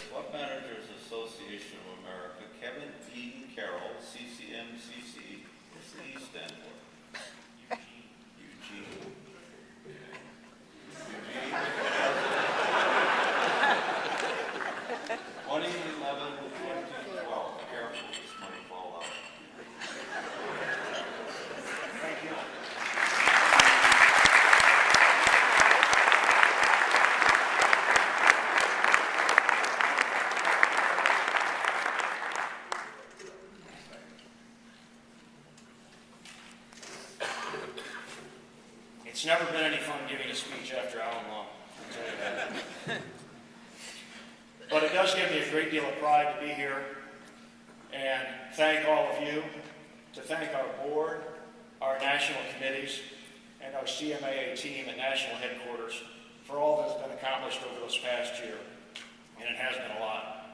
Club Managers Association of America, Kevin E. Carroll, CCMCC. What's the E stand for? Eugene. Eugene. 2011, 2012. Careful, this money fall out. Thank you. It's never been any fun giving a speech after Alan Long, I'll tell you that. But it does give me a great deal of pride to be here and thank all of you, to thank our board, our national committees, and our CMAA team at national headquarters for all that's been accomplished over this past year, and it has been a lot.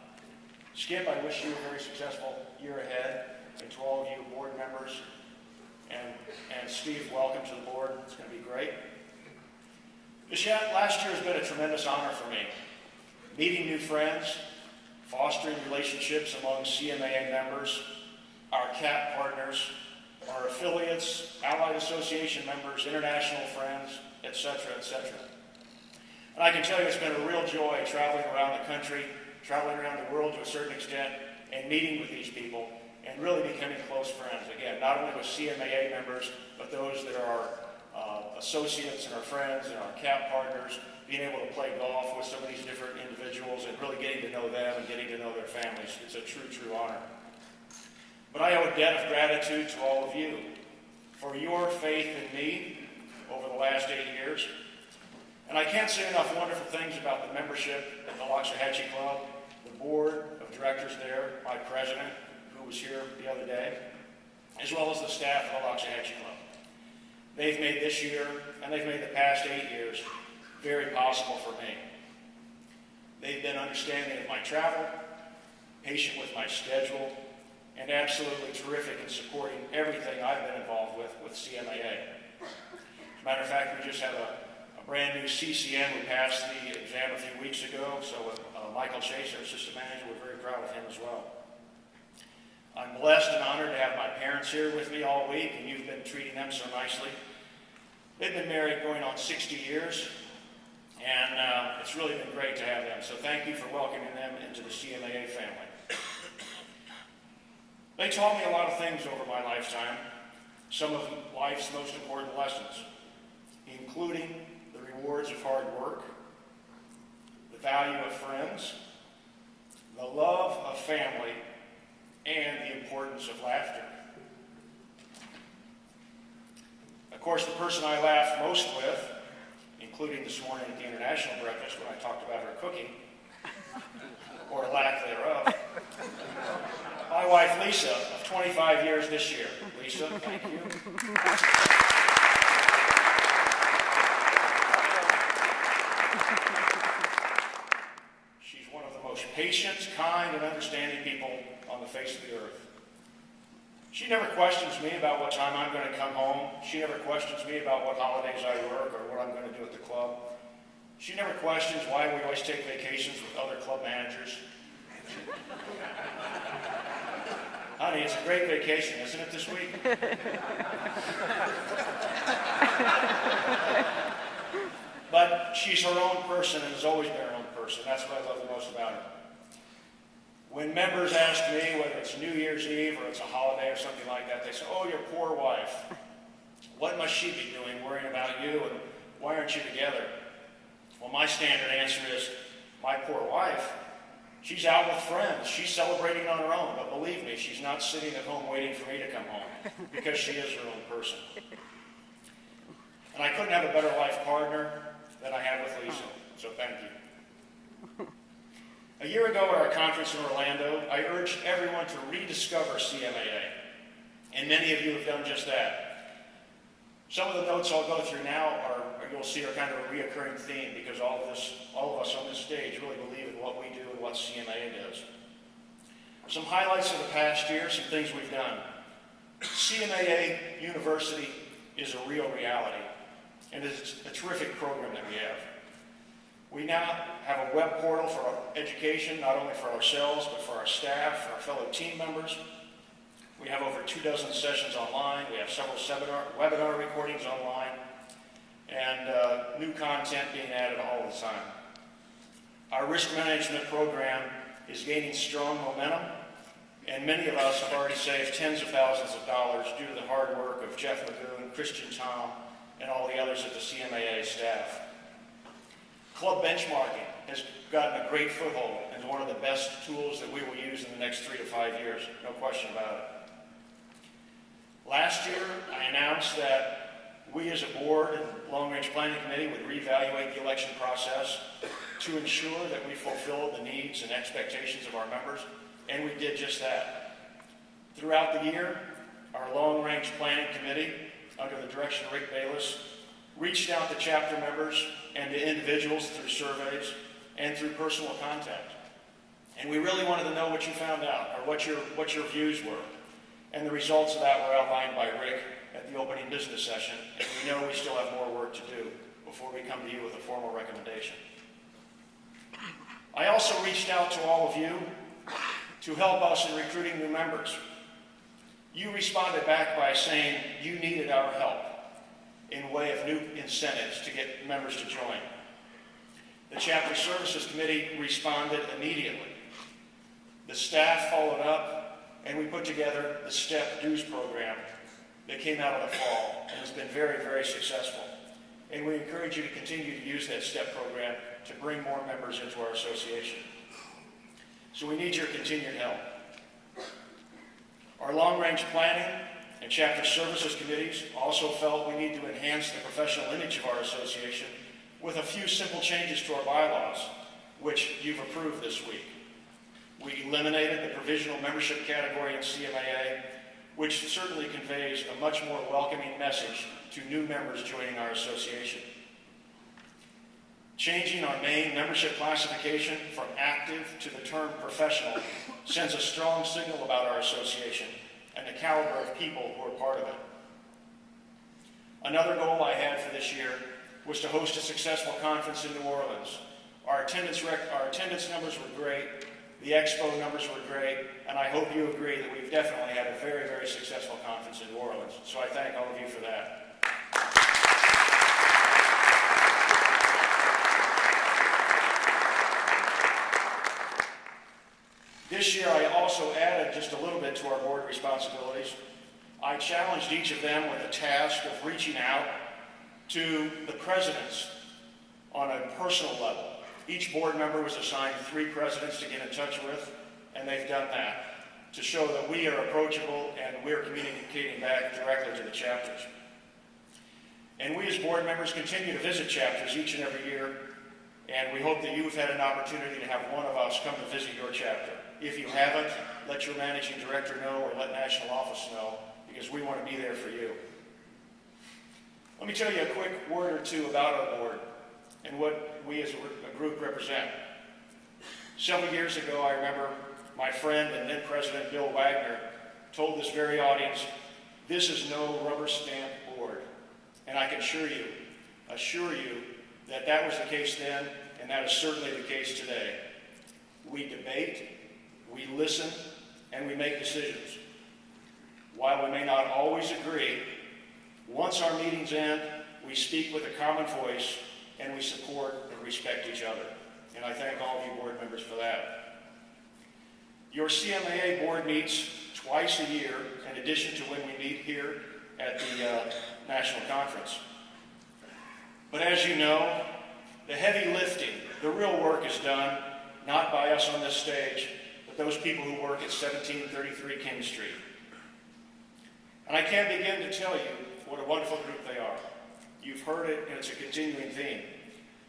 Skip, I wish you a very successful year ahead, and to all of you board members, and Steve, welcome to the board. It's going to be great. Last year has been a tremendous honor for me. Meeting new friends, fostering relationships among CMAA members, our CAP partners, our affiliates, allied association members, international friends, etc., etc. And I can tell you it's been a real joy traveling around the country, traveling around the world to a certain extent, and meeting with these people, and really becoming close friends. Again, not only with CMAA members, but those that are associates and our friends and our CAP partners, being able to play golf with some of these different individuals and really getting to know them and getting to know their families. It's a true, true honor. But I owe a debt of gratitude to all of you for your faith in me over the last 8 years. And I can't say enough wonderful things about the membership at the Loxahatchee Club, the board of directors there, my president, who was here the other day, as well as the staff of the Loxahatchee Club. They've made this year, and they've made the past 8 years, very possible for me. They've been understanding of my travel, patient with my schedule, and absolutely terrific in supporting everything I've been involved with CMAA. As a matter of fact, we just had a brand new CCM who passed the exam a few weeks ago, so Michael Chase, our assistant manager, we're very proud of him as well. I'm blessed and honored to have my parents here with me all week, and you've been treating them so nicely. They've been married going on 60 years, and it's really been great to have them. So thank you for welcoming them into the CMAA family. They taught me a lot of things over my lifetime, some of life's most important lessons, including the rewards of hard work, the value of friends, the love of family, and the importance of laughter. Of course, the person I laughed most with, including this morning at the international breakfast when I talked about her cooking, or lack thereof, my wife Lisa, of 25 years this year. Lisa, thank you. She's one of the most patient, kind, and understanding people on the face of the earth. She never questions me about what time I'm going to come home. She never questions me about what holidays I work or what I'm going to do at the club. She never questions why we always take vacations with other club managers. Honey, it's a great vacation, isn't it, this week? But she's her own person and has always been her own person. That's what I love the most about her. When members ask me, whether it's New Year's Eve or it's a holiday or something like that, they say, "Oh, your poor wife. What must she be doing worrying about you, and why aren't you together?" Well, my standard answer is, my poor wife, she's out with friends. She's celebrating on her own. But believe me, she's not sitting at home waiting for me to come home, because she is her own person. And I couldn't have a better life partner than I have with Lisa, so thank you. A year ago at our conference in Orlando, I urged everyone to rediscover CMAA, and many of you have done just that. Some of the notes I'll go through now you'll see are kind of a reoccurring theme, because all of us on this stage really believe in what we do and what CMAA does. Some highlights of the past year, some things we've done. CMAA University is a real reality, and it's a terrific program that we have. We now have a web portal for our education, not only for ourselves, but for our staff, our fellow team members. We have over 24 sessions online. We have several webinar recordings online, and new content being added all the time. Our risk management program is gaining strong momentum, and many of us have already saved tens of thousands of dollars due to the hard work of Jeff Magoon, Christian Tom, and all the others at the CMAA staff. Club benchmarking has gotten a great foothold and is one of the best tools that we will use in the next 3 to 5 years, no question about it. Last year, I announced that we as a board and long-range planning committee would reevaluate the election process to ensure that we fulfilled the needs and expectations of our members, and we did just that. Throughout the year, our long-range planning committee, under the direction of Rick Bayless, reached out to chapter members and to individuals through surveys and through personal contact. And we really wanted to know what you found out, or what your views were. And the results of that were outlined by Rick at the opening business session, and we know we still have more work to do before we come to you with a formal recommendation. I also reached out to all of you to help us in recruiting new members. You responded back by saying you needed our help in way of new incentives to get members to join. The Chapter Services Committee responded immediately. The staff followed up, and we put together the STEP dues program that came out of the fall and has been very, very successful. And we encourage you to continue to use that STEP program to bring more members into our association. So we need your continued help. Our long-range planning and chapter services committees also felt we need to enhance the professional image of our association with a few simple changes to our bylaws, which you've approved this week. We eliminated the provisional membership category in CMAA, which certainly conveys a much more welcoming message to new members joining our association. Changing our main membership classification from active to the term professional sends a strong signal about our association and the caliber of people who are part of it. Another goal I had for this year was to host a successful conference in New Orleans. Our attendance numbers were great, the expo numbers were great, and I hope you agree that we've definitely had a very, very successful conference in New Orleans. So I thank all of you for that. This year, I also added just a little bit to our board responsibilities. I challenged each of them with the task of reaching out to the presidents on a personal level. Each board member was assigned 3 presidents to get in touch with, and they've done that to show that we are approachable and we're communicating back directly to the chapters. And we as board members continue to visit chapters each and every year, and we hope that you've had an opportunity to have one of us come to visit your chapter. If you haven't, let your managing director know or let national office know, because we want to be there for you. Let me tell you a quick word or two about our board and what we as a group represent. Several years ago, I remember my friend and then President Bill Wagner told this very audience, "This is no rubber stamp board." And I can assure you that that was the case then, and that is certainly the case today. We debate, we listen, and we make decisions. While we may not always agree, once our meetings end, we speak with a common voice, and we support and respect each other. And I thank all of you board members for that. Your CMAA board meets twice a year, in addition to when we meet here at the National Conference. But as you know, the heavy lifting, the real work is done, not by us on this stage, but those people who work at 1733 King Street. And I can't begin to tell you what a wonderful group they are. You've heard it, and it's a continuing theme.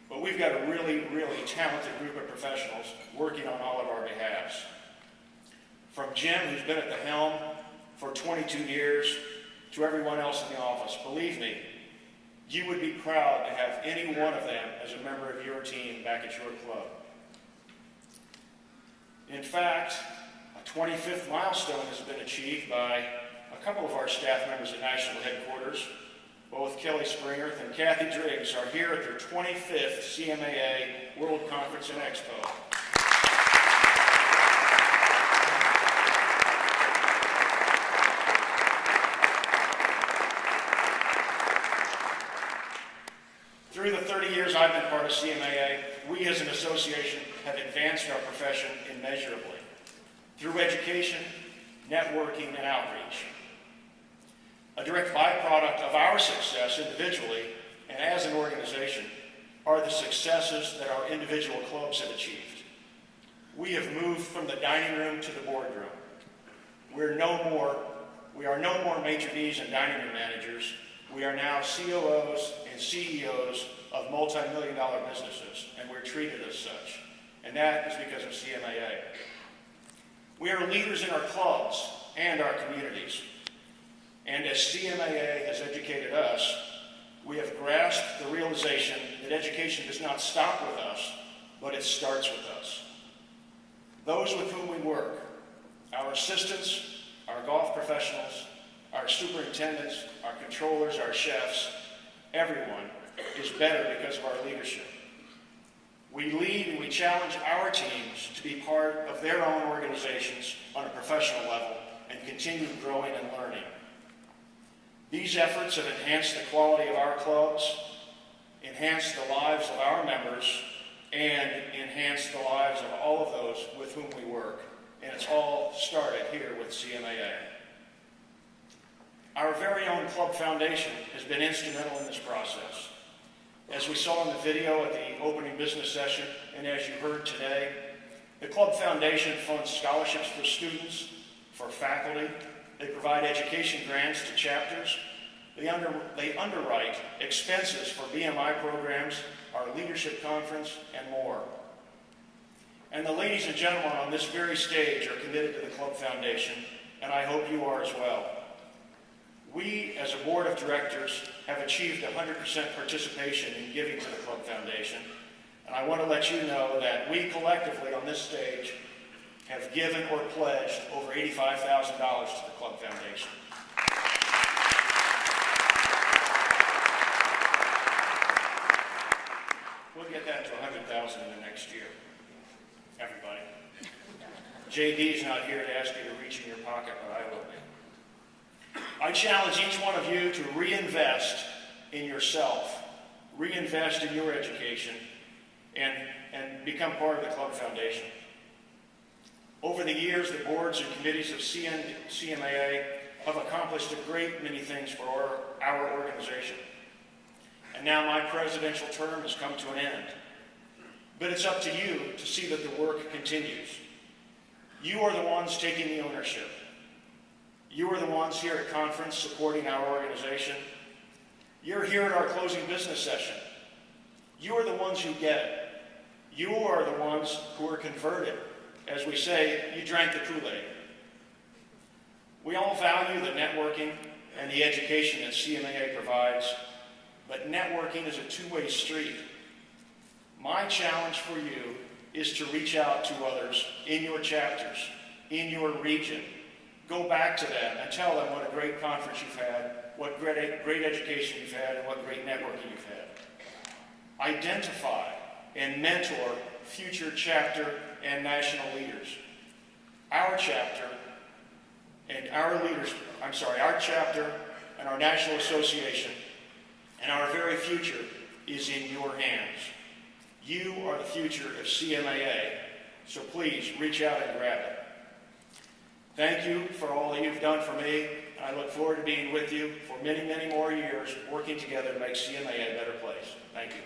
But we've got a really, really talented group of professionals working on all of our behalves. From Jim, who's been at the helm for 22 years, to everyone else in the office, believe me, you would be proud to have any one of them as a member of your team back at your club. In fact, a 25th milestone has been achieved by a couple of our staff members at national headquarters. Both Kelly Springerth and Kathy Driggs are here at their 25th CMAA World Conference and Expo. Through the 30 years I've been part of CMAA, we as an association have advanced our profession immeasurably through education, networking, and outreach. A direct byproduct of our success individually and as an organization are the successes that our individual clubs have achieved. We have moved from the dining room to the boardroom. We are no more maitre d's and dining room managers. We are now COOs and CEOs of multi-million-dollar businesses, and we're treated as such. And that is because of CMAA. We are leaders in our clubs and our communities. And as CMAA has educated us, we have grasped the realization that education does not stop with us, but it starts with us. Those with whom we work, our assistants, our golf professionals, our superintendents, our controllers, our chefs, everyone is better because of our leadership. We lead and we challenge our teams to be part of their own organizations on a professional level and continue growing and learning. These efforts have enhanced the quality of our clubs, enhanced the lives of our members, and enhanced the lives of all of those with whom we work. And it's all started here with CMAA. Our very own Club Foundation has been instrumental in this process. As we saw in the video at the opening business session, and as you heard today, the Club Foundation funds scholarships for students, for faculty. They provide education grants to chapters. They underwrite expenses for BMI programs, our leadership conference, and more. And the ladies and gentlemen on this very stage are committed to the Club Foundation, and I hope you are as well. We, as a board of directors, have achieved 100% participation in giving to the Club Foundation, and I want to let you know that we collectively on this stage have given or pledged over $85,000 to the Club Foundation. We'll get that to $100,000 in the next year, everybody. JD's not here to ask you to reach in your pocket, but I will be. I challenge each one of you to reinvest in yourself, reinvest in your education, and become part of the Club Foundation. Over the years, the boards and committees of CMAA have accomplished a great many things for our organization. And now my presidential term has come to an end. But it's up to you to see that the work continues. You are the ones taking the ownership. You are the ones here at conference supporting our organization. You're here at our closing business session. You are the ones who get it. You are the ones who are converted. As we say, you drank the Kool-Aid. We all value the networking and the education that CMAA provides, but networking is a two-way street. My challenge for you is to reach out to others in your chapters, in your region. Go back to them and tell them what a great conference you've had, what great education you've had, and what great networking you've had. Identify and mentor future chapter and national leaders. Our chapter and our national association and our very future is in your hands. You are the future of CMAA, so please reach out and grab it. Thank you for all that you've done for me. I look forward to being with you for many, many more years, working together to make CMAA a better place. Thank you.